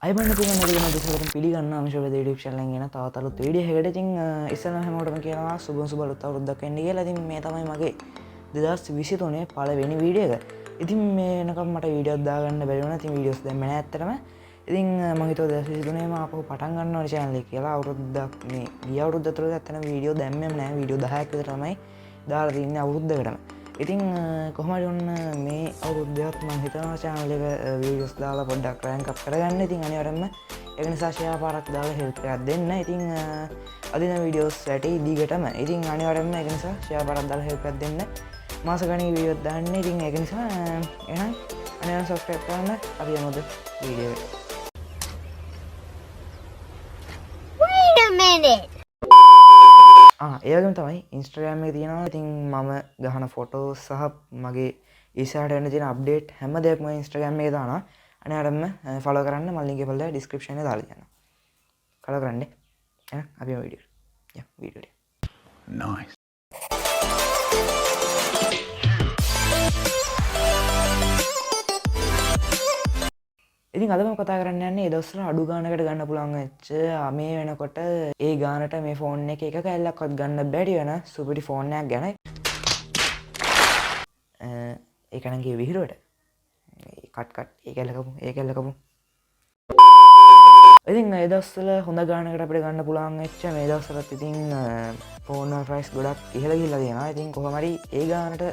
අයිබන්න පිළිගන්න දෙසවලින් පිළිගන්න අමේෂා YouTube channel එකෙන් එන තවත් අලුත් වීඩියෝ එකකට. ඉතින් ඉස්සෙල්ලා හැමෝටම කියනවා සුබ අලුත් අවුරුද්දක් වෙන්න කියලා. ඉතින් මේ තමයි මගේ 2023 පළවෙනි වීඩියෝ එක. ඉතින් මේ වෙනකම් මට වීඩියෝස් දාගන්න බැරි වුණා. ඉතින් වීඩියෝස් දැම්මේ නැහැ ඇත්තටම. ඉතින් මම හිතුවා 2023 ම ආපහු පටන් ගන්න ඕනේ channel එක කියලා. අවුරුද්දක් මේ ගිය අවුරුද්ද තුළ ඇත්තටම වීඩියෝ දැම්මේම නැහැ. වීඩියෝ 10ක් විතර තමයි දාලා තින්නේ අවුරුද්දකටම. ඉතින් කොහොමද ඔන්න මේ අවුරුද්දත් මම හිතනවා channel එක වීඩියෝස් දාලා පොඩ්ඩක් රෑන්ක් අප් කරගන්න. ඉතින් අනිවාර්යයෙන්ම ඒක නිසා ෂෙයා පාරක් දාලා හෙල්ප් එකක් දෙන්න. ඉතින් අදින වීඩියෝස් වැටි දිගටම. ඉතින් අනිවාර්යයෙන්ම ඒක නිසා ෂෙයා පාරක් දාලා හෙල්ප් එකක් දෙන්න. මාස ගණන් වීඩියෝස් දාන්නේ. ඉතින් ඒක නිසා එහෙනම් අනිවාර්යයෙන් subscribe කරන්න. අපි යමුද වීඩියෝ එකට. Wait a minute. ඒවගේම තමයි Instagram එකේ තියෙනවා. ඉතින් මම ගහන ෆොටෝස් සහ මගේ ඉස්සරහට එන්න තියෙන අප්ඩේට් හැම දෙයක්ම Instagram එකේ දානවා. අනිවාර්යයෙන්ම ෆලෝ කරන්න. මම link එක පොල්ල description එකේ දාලා තියෙනවා. ෆලෝ කරන්න. එහෙනම් අපි යමු වීඩියෝ එකට. වීඩියෝ එක. Nice. ඉතින් අද මම කතා කරන්න යන්නේ ඒ දවස්වල අඩු ගානකට ගන්න පුළුවන් වෙච්ච මේ වෙනකොට ඒ ගානට මේ ෆෝන් එකේ එක කැල්ලක්වත් ගන්න බැරි වෙන සුපිරි ෆෝන් එකක් ගැන. ඒක නම් කිය විහිළුවට. කට් ඒ කැල්ල කපමු. ඉතින් ඒ දවස්වල හොඳ ගානකට අපිට ගන්න පුළුවන් වෙච්ච මේ දවස්වලත් ඉතින් ෆෝන් වල ප්‍රයිස් ගොඩක් ඉහළ ගිහිල්ලා තියෙනවා. ඉතින් කොහොම හරි ඒ ගානට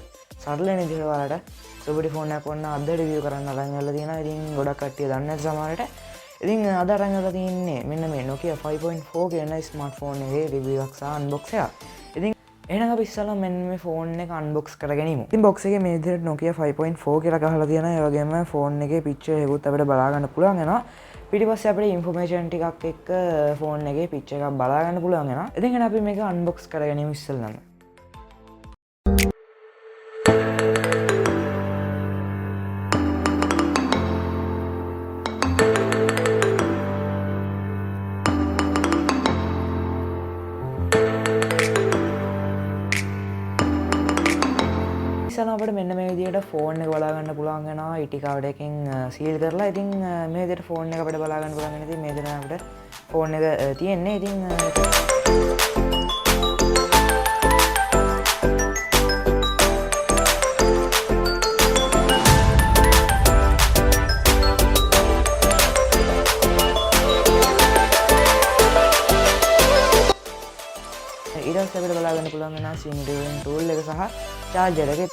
සරලන විදිහට ඔයාලට සුපිරි ෆෝන් එකක් වන්න අද රිවිව් කරන්න අරන් යලා තියෙනවා. ඉතින් ගොඩක් කට්ටිය දන්නේ නැති සමහරට. ඉතින් අද අරන් යලා තින්නේ මෙන්න මේ Nokia 5.4 කියන ස්මාර්ට්ෆෝන් එකේ රිවිව් එකක් සහ අන්බොක්ස් එකක්. ඉතින් එහෙනම් අපි ඉස්සෙල්ලා මෙන්න මේ ෆෝන් එක අන්බොක්ස් කරගනිමු. ඉතින් බොක්ස් එකේ මේ විදිහට Nokia 5.4 කියලා ගහලා තියෙනවා. ඒ වගේම ෆෝන් එකේ පික්චර් එකකුත් අපිට බලා ගන්න පුළුවන් වෙනවා. පිටිපස්සේ අපිට ඉන්ෆෝමේෂන් ටිකක් එක්ක ෆෝන් එකේ පික්චර් එකක් බලා ගන්න පුළුවන් වෙනවා. ඉතින් එහෙනම් අපි මේක අන්බොක්ස් කරගනිමු ඉස්සෙල්ලාම. අපට මෙන්න මේ විදිහට ෆෝන් එක බලා ගන්න පුළුවන් වෙනවා. ඉටි කවර් එකකින් සීල් කරලා. ඉතින් මේ විදිහට ෆෝන් එක අපිට බලා ගන්න පුළුවන් වෙන ඉතින් මේ විදිහට අපිට ෆෝන් එක තියෙන්නේ. ඉතින් ඊට පස්සේ අපිට බලා ගන්න පුළුවන් වෙනවා SIM රිමූවල් ටූල් එක සහ චාර්ජර් එක.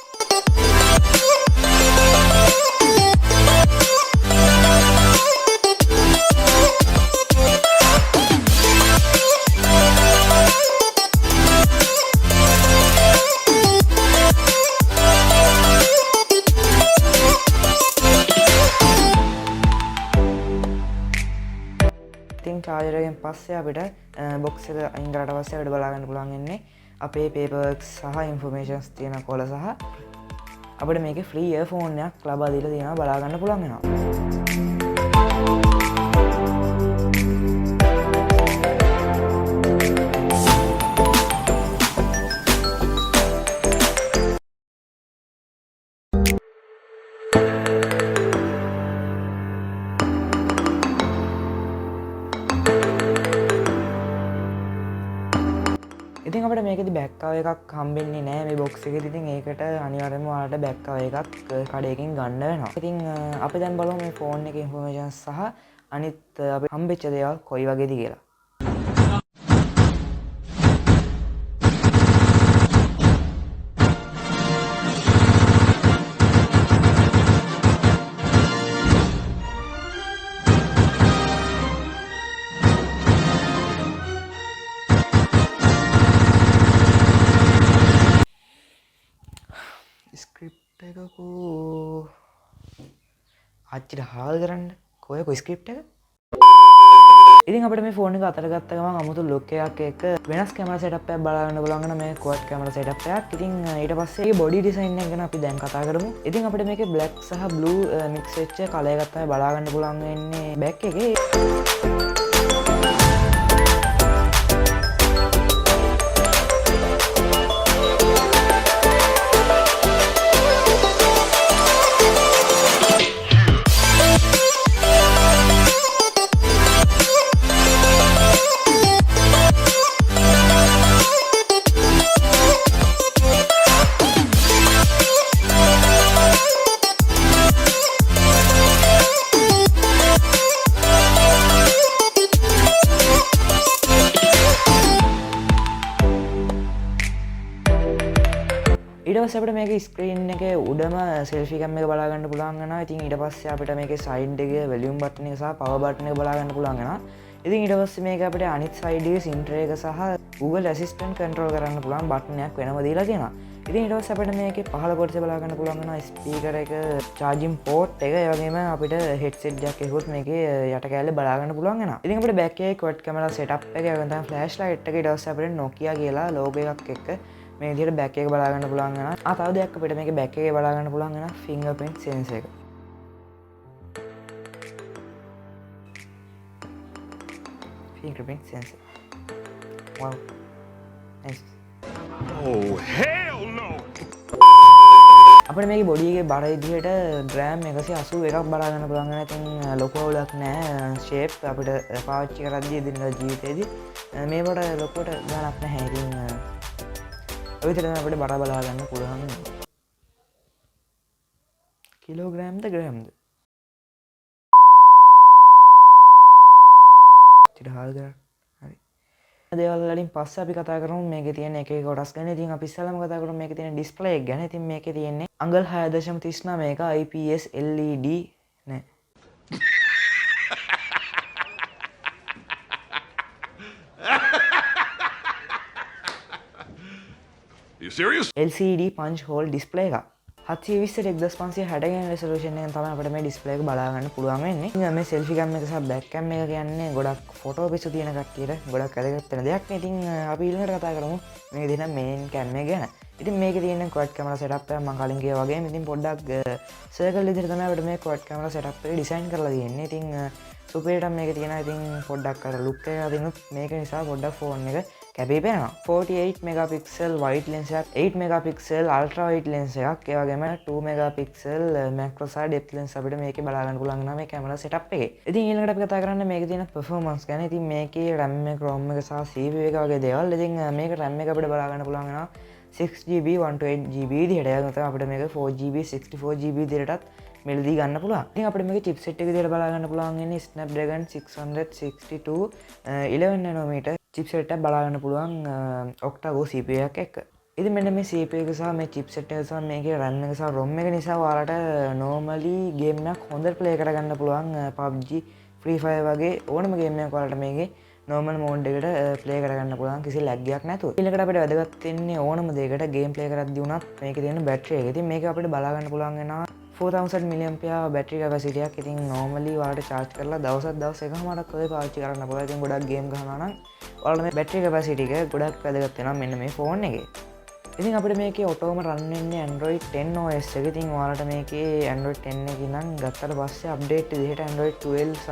චාර්ජර් එකෙන් පස්සේ අපිට බොක්ස් එක අයින් කරලා පස්සේ අපිට බලා ගන්න පුළුවන් වෙන්නේ අපේ පේපර්ස් සහ ඉන්ෆෝමේෂන්ස් තියෙන කොළ සහ අපිට මේකේ ෆ්‍රී ඉයර්ෆෝන් එකක් ලබා දීලා තියෙනවා. බලා ගන්න පුළුවන් වෙනවා. ඉතින් අපිට මේකෙදි බෑක් කවර් එකක් හම්බෙන්නේ නැහැ මේ බොක්ස් එකේදී. ඉතින් ඒකට අනිවාර්යයෙන්ම ඔයාලට බෑක් කවර් එකක් කඩේකින් ගන්න වෙනවා. ඉතින් අපි දැන් බලමු මේ ෆෝන් එකේ ඉන්ෆෝමේෂන්ස් සහ අනිත් අපිට හම්බෙච්ච දේවල් කොයි වගේද කියලා. ස්ක්‍රිප්ට් එකකෝ අච්චිට හාල් කරන්න කොයි ස්ක්‍රිප්ට් එක. ඉතින් අපිට මේ ෆෝන් එක අතට ගත්ත ගමන් අමුතු ලුක් එකක් එක්ක වෙනස් කැමරා සෙටප් එකක් බලා ගන්න පුළුවන් වෙන මේ ක්වාඩ් කැමරා සෙටප් එකක්. ඉතින් ඊට පස්සේ මේ බොඩි ඩිසයින් එක ගැන අපි දැන් කතා කරමු. ඉතින් අපිට මේකේ බ්ලැක් සහ බ්ලූ මික්ස් වෙච්ච කලර් එකක් තමයි බලා ගන්න පුළුවන් වෙන්නේ බෑක් එකේ. පස්සේ අපිට මේකේ ස්ක්‍රීන් එකේ උඩම සෙල්ෆි කැම් එක බලා ගන්න පුළුවන් වෙනවා. ඉතින් ඊට පස්සේ අපිට මේකේ සයිඩ් එකේ වොලියුම් බටන් එක සහ පවර් බටන් එක බලා ගන්න පුළුවන් වෙනවා. ඉතින් ඊට පස්සේ මේක අපිට අනිත් සයිඩ් එකේ සිම් ට්‍රේ එක සහ Google Assistant control කරන්න පුළුවන් බටන් එකක් වෙනම දීලා තියෙනවා. ඉතින් ඊට පස්සේ අපිට මේකේ පහළ කොටසේ බලා ගන්න පුළුවන් වෙනවා ස්පීකර් එක, charging port එක, ඒ වගේම අපිට headset jack එකකුත් මේකේ යට කැලේ බලා ගන්න පුළුවන් වෙනවා. ඉතින් අපිට back එකේ quad camera setup එක, ඒ වගේම තමයි flash light එක, ඊට පස්සේ අපිට Nokia කියලා logo එකක් එක්ක මේ විදිහට back එක බලා ගන්න පුළුවන් වෙනවා. තව දෙයක් අපිට මේකේ back එකේ බලා ගන්න පුළුවන් වෙනවා fingerprint sensor එක. Fingerprint sensor. Wow. Nice. Oh, hell no! අපිට මේකේ බොඩි එකේ බර විදිහට ග්‍රෑම් 181ක් බලා ගන්න පුළුවන් වෙනවා. ඉතින් ලොකු අවුලක් නැහැ. ෂේප් අපිට පාවිච්චි කරද්දී එදිනෙදා ජීවිතේදී මේවට ලොකුවට ගාණක් නැහැ. ඉතින් ඔය විදිහට අපිට බර බලා ගන්න පුළුවන්. කිලෝග්‍රෑම්ද ග්‍රෑම්ද? හරි. දේවල් වලින් පස්සේ අපි කතා කරමු මේකේ තියෙන එක එක කොටස් ගැන. ඉතින් අපි ඉස්සෙල්ලාම කතා කරමු මේකේ තියෙන ඩිස්ප්ලේ එක ගැන. ඉතින් මේකේ තියෙන්නේ අඟල් 6.39 මේක IPS LED නෑ. You serious? LCD punch hole display එකක්. 720x1560 කියන resolution එකෙන් තමයි අපිට මේ display එක බලා ගන්න පුළුවන් වෙන්නේ. ඉතින් මේ selfie cam එක සහ back cam එක කියන්නේ ගොඩක් photo පිසු තියෙන කට්ටියට ගොඩක් වැදගත් වෙන දෙයක්. ඉතින් අපි ඊළඟට කතා කරමු මේකේ තියෙන main cam එක ගැන. ඉතින් මේකේ තියෙන quad camera setup එක මම කලින් කිව්වා වගේම ඉතින් පොඩ්ඩක් circle විදිහට තමයි අපිට මේ quad camera setup එක design කරලා තියෙන්නේ. ඉතින් super එක මේකේ තියෙනවා. ඉතින් පොඩ්ඩක් අර look එක අදිනුත් මේක නිසා පොඩ්ඩක් phone එක කැපී පෙනෙනවා. 48 megapixel wide lens එකක්, 8 megapixel ultra wide lens එකක්, ඒ වගේම 2 megapixel macro සහ depth lens අපිට මේකේ බලා ගන්න පුළුවන් වෙනවා මේ camera setup එකේ. ඉතින් ඊළඟට අපි කතා කරන්නේ මේකේ තියෙන performance ගැන. ඉතින් මේකේ RAM එක, ROM එක සහ CPU එක වගේ දේවල්. ඉතින් මේක RAM එක අපිට බලා ගන්න පුළුවන් වෙනවා 6GB 128GB විදිහට. ඒ වගේම අපිට මේක 4GB 64GB විදිහටත් මෙලදී ගන්න පුළුවන්. ඉතින් අපිට මේකේ chipset එක විදිහට බලා ගන්න පුළුවන් වෙන්නේ Snapdragon 662 11 nanometer chipset එකක් බලා ගන්න පුළුවන් octa-core CPU එකක් එක්ක. ඉතින් මෙන්න මේ CPU එක සහ මේ chipset එක සහ මේකේ RAM එක සහ ROM එක නිසා ඔයාලට normally game එකක් හොඳට play කරගන්න පුළුවන්. PUBG, Free Fire වගේ ඕනම game එකක් ඔයාලට මේකේ normal mode එකට play කරගන්න පුළුවන් කිසි lag එකක් නැතුව. ඊළඟට අපිට වැදගත් වෙන්නේ ඕනම දෙයකට game play කරද්දී උනත් මේකේ තියෙන battery එක. ඉතින් මේක අපිට බලා ගන්න පුළුවන් වෙනවා 4000 mAh battery capacity එකක්. ඉතින් normally ඔයාලට charge කරලා දවස් එකමාරක් වගේ පාවිච්චි කරන්න පුළුවන්. ඉතින් ගොඩක් game ගහනවා නම් ඔයාලට මේ battery capacity එක ගොඩක් වැදගත් වෙනවා මෙන්න මේ phone එකේ. ඉතින් අපිට මේකේ ඔටෝම රන් වෙන්නේ Android 10 OS එක. ඉතින් ඔයාලට මේකේ Android 10 එකේ ඉඳන් ගත්තට පස්සේ අප්ඩේට් විදිහට Android 12 සහ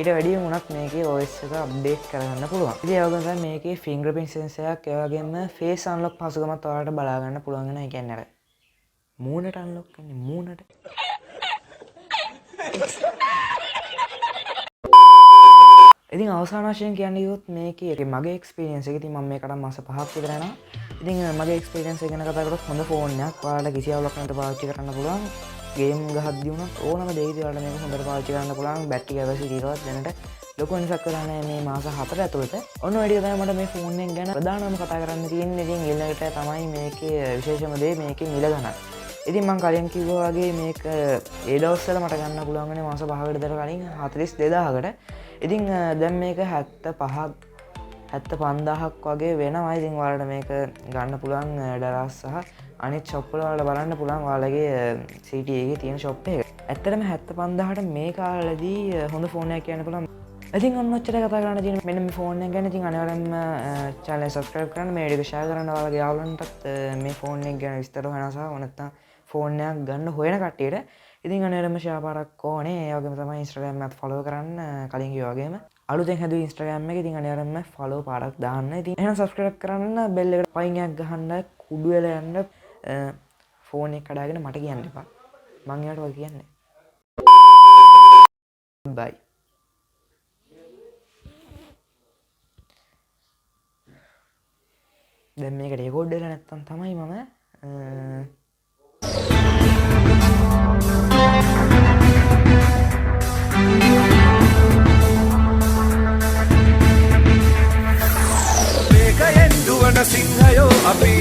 ඊට වැඩිය වුණත් මේකේ OS එක අප්ඩේට් කරගන්න පුළුවන්. ඉතින් ඒ වගේම තමයි මේකේ fingerprint sensor එකක්, ඒ වගේම face unlock පහසුකමත් ඔයාලට බලා ගන්න පුළුවන් වෙනවා. ඒ කියන්නේ අර මූණට unlock කරන්නේ මූණට. ඉතින් අවසාන වශයෙන් කියන්නේ යොත් මේකේ මගේ එක්ස්පීරියන්ස් එක. ඉතින් මම මේකට මාස 5ක් විතර යනවා. ඉතින් මගේ එක්ස්පීරියන්ස් එක ගැන කතා කරොත් හොඳ ෆෝන් එකක්. ඔයාලට කිසි අවුලක් නැතුව පාවිච්චි කරන්න පුළුවන්. ගේම් ගහද්දී වුණත් ඕනම දෙයකදී ඔයාලට මේක හොඳට පාවිච්චි කරන්න පුළුවන්. බැටරි කැපැසිටි එකවත් දැනට ලොකු වෙනසක් කරලා නැහැ මේ මාස 4 ඇතුළත. ඔන්න ඔය ටික තමයි මට මේ ෆෝන් එක ගැන ප්‍රධානම කතා කරන්න තියෙන්නේ. ඉතින් ඊළඟට තමයි මේකේ විශේෂම දේ මේකේ මිල ගණන්. ඉතින් මම කලින් කිව්වා වගේ මේක ඒ දවස්වල මට ගන්න පුළුවන් වුණේ මාස 5කට විතර කලින් 42000කට. ඉතින් දැන් මේක 75000ක් වගේ වෙනවා. ඉතින් ඔයාලට මේක ගන්න පුළුවන් ඩලාස් සහ අනිත් ෂොප් වල ඔයාලට බලන්න පුළුවන් ඔයාලගේ CT එකේ තියෙන ෂොප් එක. ඇත්තටම 75000ට මේ කාලෙදී හොඳ ෆෝන් එකක් කියන්න පුළුවන්. ඉතින් ඔන්න ඔච්චර කතා කරන්න තියෙන මෙන්න මේ ෆෝන් එක ගැන. ඉතින් අනිවාර්යෙන්ම channel එක subscribe කරන්න, මේ වීඩියෝ එක share කරන්න, ඔයාලගේ යාළුවන්ටත් මේ ෆෝන් එක ගැන විස්තර හොයනවා සහ නැත්නම් ෆෝන් එකක් ගන්න හොයන කට්ටියට. ඉතින් අනිවාර්යෙන්ම share පාරක් ඕනේ. ඒ වගේම තමයි Instagram එකත් follow කරන්න කලින් කිව්වා වගේම. අලුතෙන් හැදුවේ Instagram එක. ඉතින් අනිවාර්යෙන්ම follow පාරක් දාන්න. ඉතින් එහෙනම් subscribe කරන්න, bell එකට පයින් එකක් ගහන්න, කුඩු වෙලා යන්න ෆෝන් එක කඩාගෙන මට කියන්න එපා. මං එයාට ඔය කියන්නේ. bye. දැන් මේක රෙකෝඩ් වෙලා නැත්තම් තමයි මම මේක එන්දුවන සිංහයෝ අපි